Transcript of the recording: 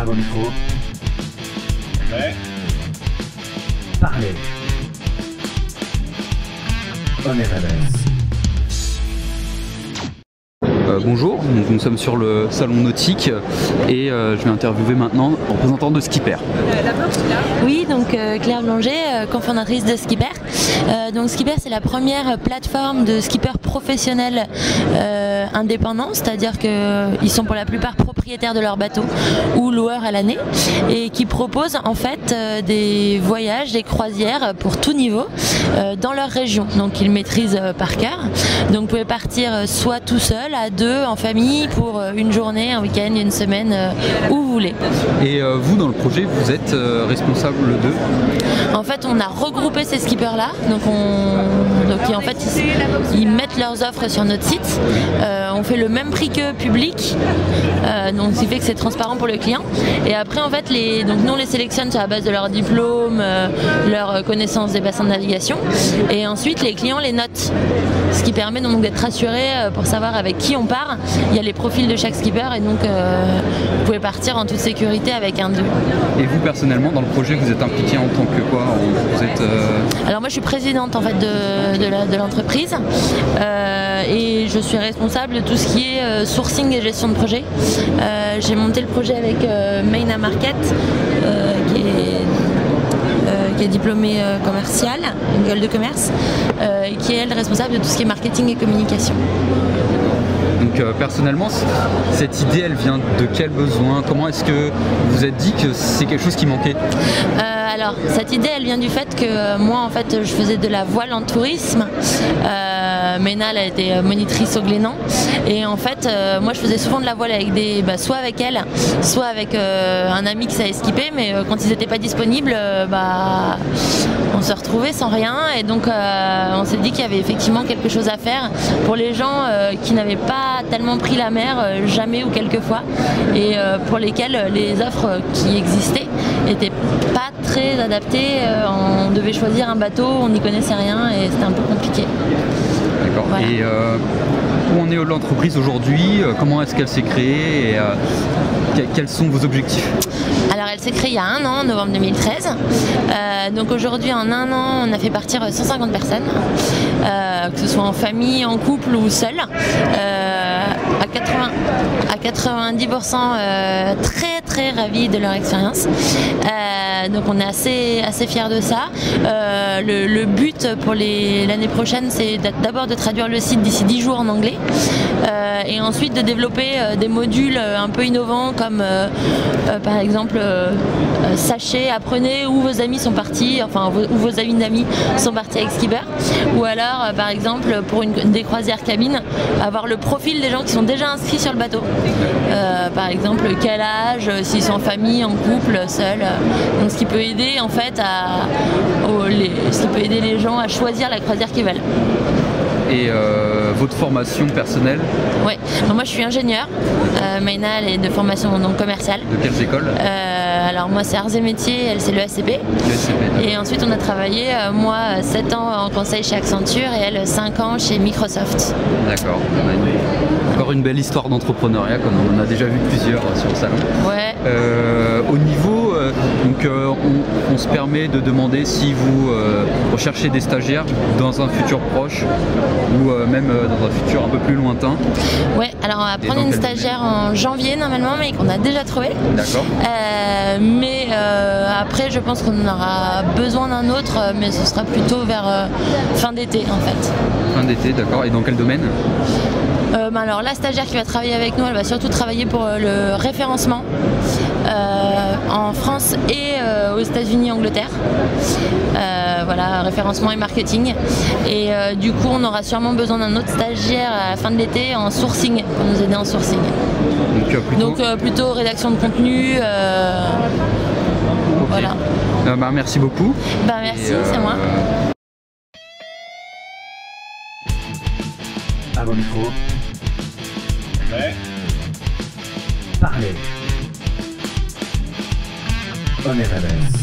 À vos micros. Ouais. Parlez. On est Rebels. Bonjour, donc nous sommes sur le salon nautique et je vais interviewer maintenant le représentant de Skipper. Oui, donc Claire Blanger, cofondatrice de Skipper. Donc Skipper, c'est la première plateforme de skippers professionnels indépendants, c'est-à-dire qu'ils sont pour la plupart propriétaires de leur bateau ou loueurs à l'année et qui proposent en fait des voyages, des croisières pour tout niveau dans leur région. Donc ils maîtrisent par cœur. Donc vous pouvez partir soit tout seul, à deux, en famille, pour une journée, un week-end, une semaine, où vous voulez. Et vous, dans le projet, vous êtes responsable d'eux? En fait, on a regroupé ces skippers-là. Donc en fait, ils mettent leurs offres sur notre site. On fait le même prix que public, donc ce qui fait que c'est transparent pour le client. Et après, en fait, nous on les sélectionne sur la base de leur diplôme, leur connaissance des bassins de navigation. Et ensuite, les clients les notent. Ce qui permet donc d'être rassuré pour savoir avec qui on part. Il y a les profils de chaque skipper et donc vous pouvez partir en toute sécurité avec un d'eux. Et vous personnellement dans le projet vous êtes impliqué en tant que quoi? Vous êtes, Alors moi je suis présidente en fait de l'entreprise et je suis responsable de tout ce qui est sourcing et gestion de projet. J'ai monté le projet avec Mayna Market qui est diplômée commerciale, une école de commerce, qui est elle responsable de tout ce qui est marketing et communication. Donc personnellement, cette idée, elle vient de quel besoin? Comment est-ce que vous vous êtes dit que c'est quelque chose qui manquait? Alors, cette idée, elle vient du fait que moi, en fait, je faisais de la voile en tourisme. Mayna, elle a été monitrice au Glénan. Et en fait, moi, je faisais souvent de la voile avec soit avec elle, soit avec un ami qui savait skipper. Mais quand ils n'étaient pas disponibles, on se retrouvait sans rien. Et donc, on s'est dit qu'il y avait effectivement quelque chose à faire pour les gens qui n'avaient pas tellement pris la mer, jamais ou quelques fois, et pour lesquels les offres qui existaient n'étaient pas très adaptées. On devait choisir un bateau, on n'y connaissait rien et c'était un peu compliqué. D'accord. Voilà. Et où en est l'entreprise aujourd'hui? Comment est-ce qu'elle s'est créée et quels sont vos objectifs? Alors elle s'est créée il y a un an, en novembre 2013. Donc aujourd'hui en un an on a fait partir 150 personnes, que ce soit en famille, en couple ou seul. À 90% très ravis de leur expérience. Donc on est assez fiers de ça. Le but pour l'année prochaine, c'est d'abord de traduire le site d'ici 10 jours en anglais et ensuite de développer des modules un peu innovants comme par exemple sachez, apprenez où vos amis sont partis, enfin où vos amis d'amis sont partis avec Skipper, ou alors par exemple pour des croisières cabines, avoir le profil des gens qui sont déjà inscrits sur le bateau. Par exemple quel âge, s'ils sont en famille, en couple, seuls. Donc ce qui peut aider en fait ce qui peut aider les gens à choisir la croisière qu'ils veulent. Et votre formation personnelle? Oui, moi je suis ingénieure. Mayna elle est de formation donc commerciale. De quelles écoles? Alors moi c'est Arts et Métiers, elle c'est l'ESCP. Et ensuite on a travaillé, moi 7 ans en conseil chez Accenture et elle 5 ans chez Microsoft. D'accord. Encore une belle histoire d'entrepreneuriat, comme on en a déjà vu plusieurs sur le salon. Ouais. Au niveau, on se permet de demander si vous recherchez des stagiaires dans un futur proche ou même dans un futur un peu plus lointain. Ouais, alors on va prendre une stagiaire en janvier normalement, mais qu'on a déjà trouvé. D'accord. Mais après, je pense qu'on aura besoin d'un autre, mais ce sera plutôt vers fin d'été en fait. Fin d'été, d'accord. Et dans quel domaine? Alors la stagiaire qui va travailler avec nous, elle va surtout travailler pour le référencement en France et aux États-Unis, Angleterre. Voilà, référencement et marketing. Et du coup, on aura sûrement besoin d'un autre stagiaire à la fin de l'été en sourcing, pour nous aider en sourcing. Donc plutôt rédaction de contenu. Okay. Voilà. Merci beaucoup. Merci, c'est moi. À vos micros. Ouais. Parlez. On est Rebels.